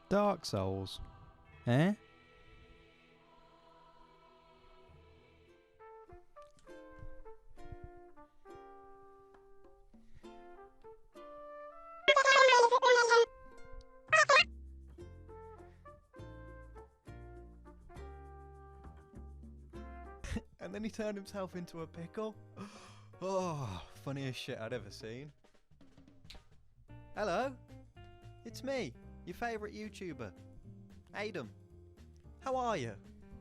Dark Souls. Eh? And then he turned himself into a pickle. Oh, funniest shit I'd ever seen. Hello, it's me, your favourite YouTuber, Adam. How are you?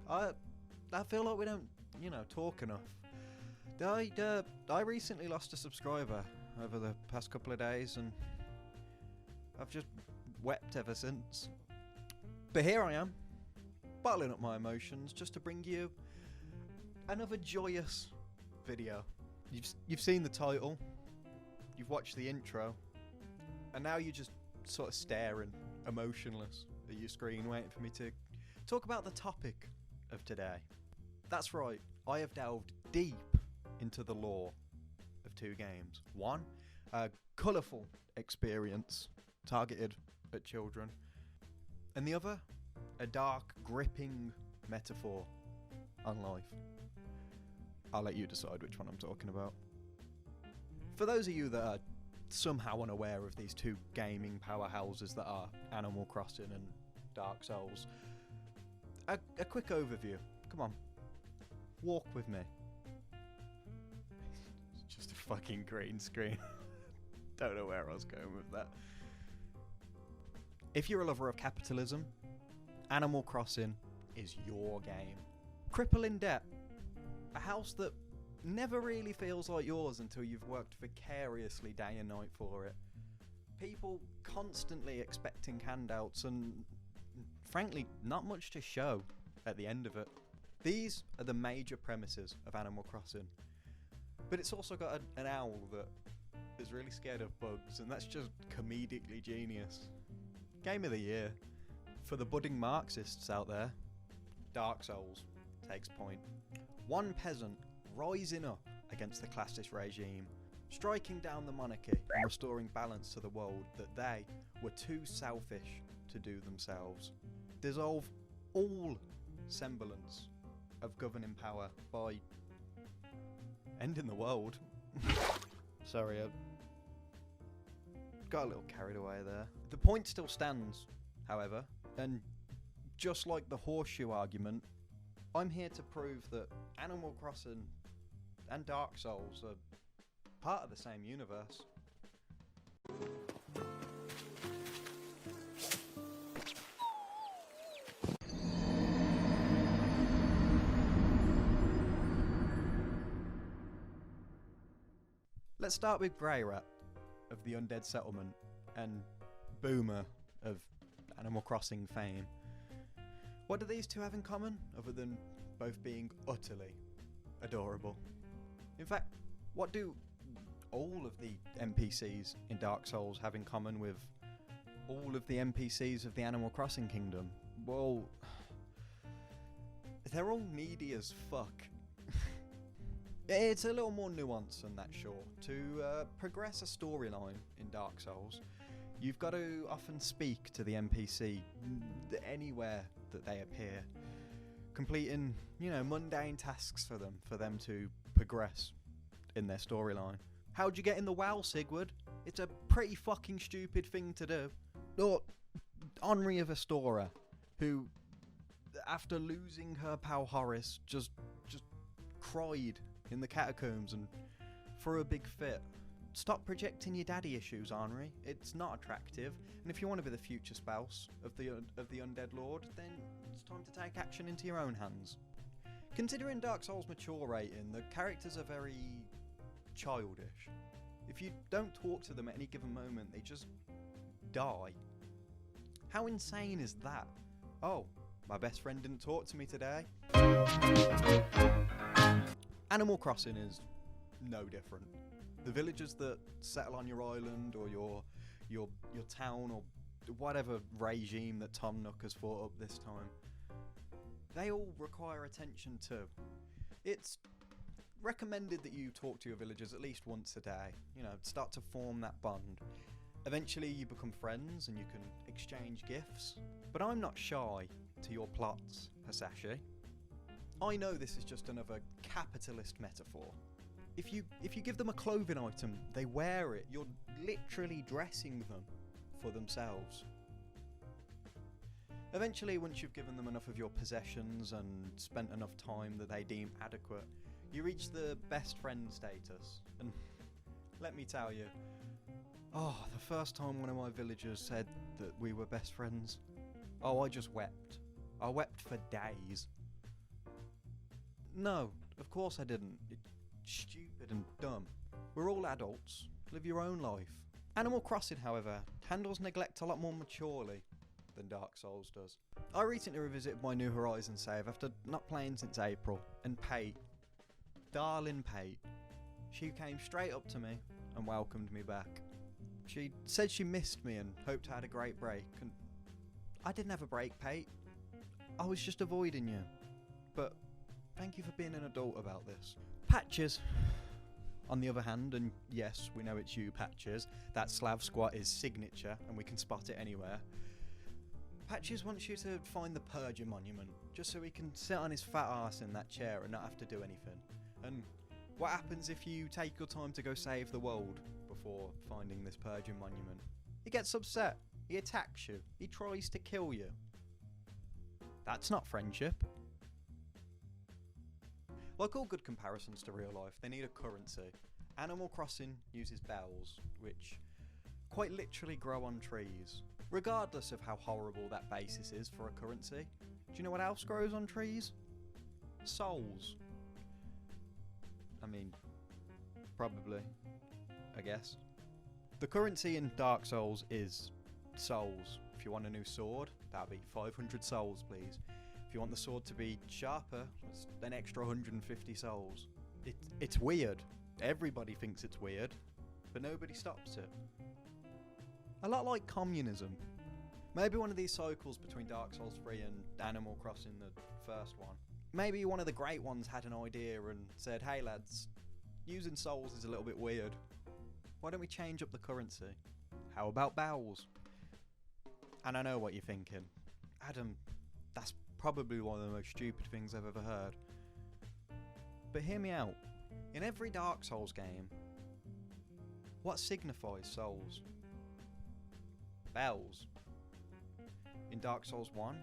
I feel like we don't, talk enough. I recently lost a subscriber over the past couple of days, and I've just wept ever since. But here I am, bottling up my emotions just to bring you another joyous video. You've seen the title, you've watched the intro, and now you're just sort of staring, emotionless, at your screen, waiting for me to talk about the topic of today. That's right, I have delved deep into the lore of two games. One, a colourful experience targeted at children, and the other, a dark, gripping metaphor on life. I'll let you decide which one I'm talking about. For those of you that are somehow unaware of these two gaming powerhouses that are Animal Crossing and Dark Souls, a quick overview. Come on, walk with me. It's just a fucking green screen. Don't know where I was going with that. If you're a lover of capitalism, Animal Crossing is your game. Cripple in debt. A house that never really feels like yours until you've worked vicariously day and night for it. People constantly expecting handouts and, frankly, not much to show at the end of it. These are the major premises of Animal Crossing. But it's also got an owl that is really scared of bugs, and that's just comedically genius. Game of the year. For the budding Marxists out there, Dark Souls takes point. One peasant rising up against the classist regime, striking down the monarchy and restoring balance to the world that they were too selfish to do themselves. Dissolve all semblance of governing power by ending the world. Sorry, I got a little carried away there. The point still stands, however, and just like the horseshoe argument, I'm here to prove that Animal Crossing and Dark Souls are part of the same universe. Let's start with Grey Rat of the Undead Settlement and Boomer of Animal Crossing fame. What do these two have in common, other than both being utterly adorable? In fact, what do all of the NPCs in Dark Souls have in common with all of the NPCs of the Animal Crossing kingdom? Well, they're all needy as fuck. It's a little more nuanced than that, sure. To progress a storyline in Dark Souls, you've got to often speak to the NPC anywhere that they appear, completing, mundane tasks for them to progress in their storyline. How'd you get in the well, Sigurd? It's a pretty fucking stupid thing to do. Or Henri of Astora, who, after losing her pal Horace, just cried in the catacombs and threw a big fit. Stop projecting your daddy issues, Henri. It's not attractive. And if you want to be the future spouse of the undead lord, then it's time to take action into your own hands. Considering Dark Souls' mature rating, the characters are very childish. If you don't talk to them at any given moment, they just die. How insane is that? Oh, my best friend didn't talk to me today. Animal Crossing is no different. The villagers that settle on your island or your town or whatever regime that Tom Nook has fought up this time, they all require attention too. It's recommended that you talk to your villagers at least once a day. Start to form that bond. Eventually you become friends and you can exchange gifts. But I'm not shy to your plots, Hasashi. I know this is just another capitalist metaphor. If you give them a clothing item, they wear it. You're literally dressing them for themselves. Eventually, once you've given them enough of your possessions and spent enough time that they deem adequate, you reach the best friend status. And let me tell you, the first time one of my villagers said that we were best friends, I just wept. I wept for days. No, of course I didn't. It's stupid and dumb. We're all adults. Live your own life. Animal Crossing, however, handles neglect a lot more maturely than Dark Souls does. I recently revisited my New Horizons save after not playing since April, and Pate, darling Pate, she came straight up to me and welcomed me back. She said she missed me and hoped I had a great break, and I didn't have a break, Pate. I was just avoiding you. But thank you for being an adult about this. Patches, on the other hand, and yes, we know it's you, Patches, that Slav squat is signature and we can spot it anywhere. Patches wants you to find the Purging Monument, just so he can sit on his fat ass in that chair and not have to do anything. And what happens if you take your time to go save the world before finding this Purging Monument? He gets upset, he attacks you, he tries to kill you. That's not friendship. Like all good comparisons to real life, they need a currency. Animal Crossing uses bells, which quite literally grow on trees. Regardless of how horrible that basis is for a currency, do you know what else grows on trees? Souls. I mean, probably, I guess. The currency in Dark Souls is souls. If you want a new sword, that'll be 500 souls, please. If you want the sword to be sharper, it's an extra 150 souls. It's weird. Everybody thinks it's weird, but nobody stops it. A lot like communism. Maybe one of these cycles between Dark Souls 3 and Animal Crossing, the first one. Maybe one of the great ones had an idea and said, hey lads, using souls is a little bit weird. Why don't we change up the currency? How about bells? And I know what you're thinking. Adam, that's probably one of the most stupid things I've ever heard. But hear me out. In every Dark Souls game, what signifies souls? Bells. In Dark Souls 1,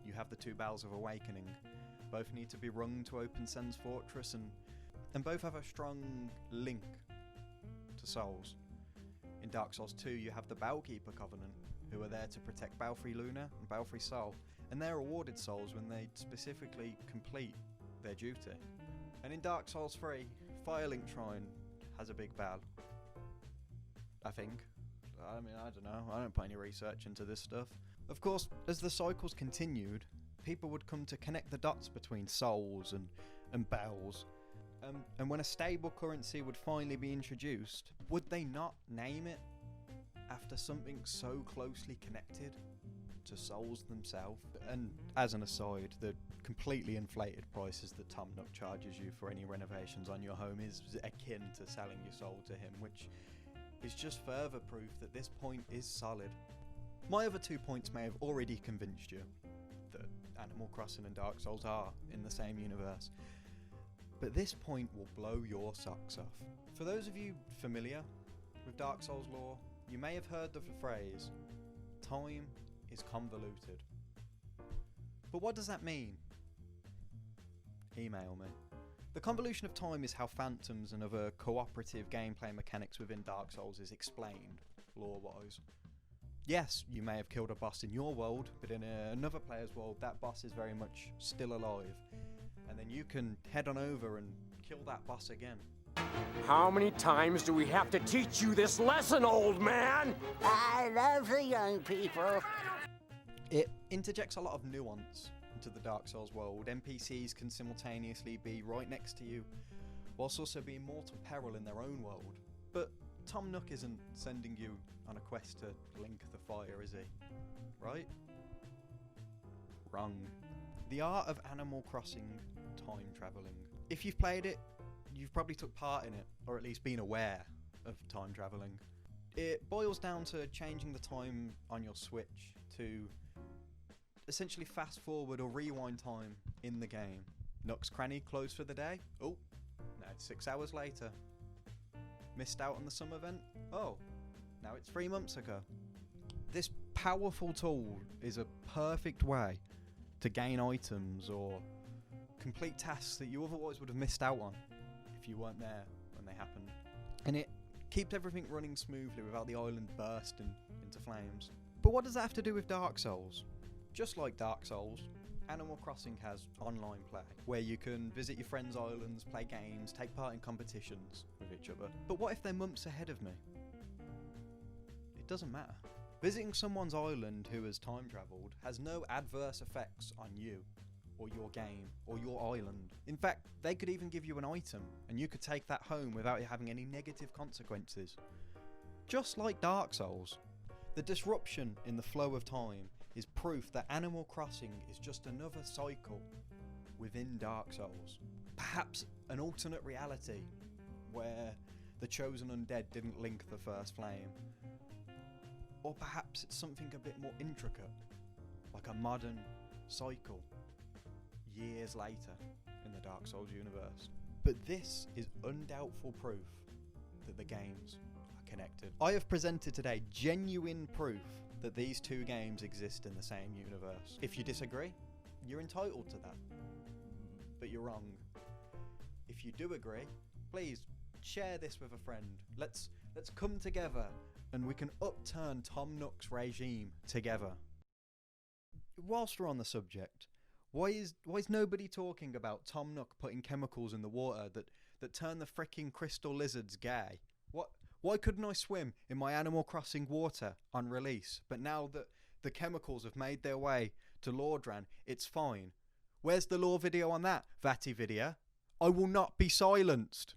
you have the two bells of awakening. Both need to be rung to open Sen's fortress, and both have a strong link to souls. In Dark Souls 2, you have the Bellkeeper Covenant, who are there to protect Belfry Luna and Belfry Sol, and they're awarded souls when they specifically complete their duty. And in Dark Souls 3, Firelink Shrine has a big bell. I think. I mean, I don't know. I don't put any research into this stuff. Of course, as the cycles continued, people would come to connect the dots between souls and bells. And when a stable currency would finally be introduced, would they not name it after something so closely connected to souls themselves? And as an aside, the completely inflated prices that Tom Nook charges you for any renovations on your home is akin to selling your soul to him, which is just further proof that this point is solid. My other 2 points may have already convinced you that Animal Crossing and Dark Souls are in the same universe, but this point will blow your socks off. For those of you familiar with Dark Souls lore, you may have heard of the phrase, time is convoluted. But what does that mean? Email me. The convolution of time is how phantoms and other cooperative gameplay mechanics within Dark Souls is explained, lore-wise. Yes, you may have killed a boss in your world, but in another player's world, that boss is very much still alive. And then you can head on over and kill that boss again. How many times do we have to teach you this lesson, old man? I love the young people. It interjects a lot of nuance into the Dark Souls world. NPCs can simultaneously be right next to you, whilst also being mortal peril in their own world. But Tom Nook isn't sending you on a quest to link the fire, is he? Right? Wrong. The art of Animal Crossing time travelling. If you've played it, you've probably took part in it, or at least been aware of time travelling. It boils down to changing the time on your Switch to essentially fast forward or rewind time in the game. Nook's Cranny closed for the day. Oh, now it's 6 hours later. Missed out on the summer event. Oh, now it's 3 months ago. This powerful tool is a perfect way to gain items or complete tasks that you otherwise would have missed out on if you weren't there when they happened. And it keeps everything running smoothly without the island bursting into flames. But what does that have to do with Dark Souls? Just like Dark Souls, Animal Crossing has online play, where you can visit your friends' islands, play games, take part in competitions with each other. But what if they're months ahead of me? It doesn't matter. Visiting someone's island who has time travelled has no adverse effects on you, or your game, or your island. In fact, they could even give you an item, and you could take that home without it having any negative consequences. Just like Dark Souls. The disruption in the flow of time is proof that Animal Crossing is just another cycle within Dark Souls. Perhaps an alternate reality where the chosen undead didn't link the first flame. Or perhaps it's something a bit more intricate, like a modern cycle years later in the Dark Souls universe. But this is undoubtful proof that the games are connected. I have presented today genuine proof that these two games exist in the same universe. If you disagree, you're entitled to that. But you're wrong. If you do agree, please share this with a friend. Let's come together and we can upturn Tom Nook's regime together. Whilst we're on the subject, why is nobody talking about Tom Nook putting chemicals in the water that turn the fricking crystal lizards gay? Why couldn't I swim in my Animal Crossing water on release? But now that the chemicals have made their way to Lordran, it's fine. Where's the lore video on that, Vati video? I will not be silenced.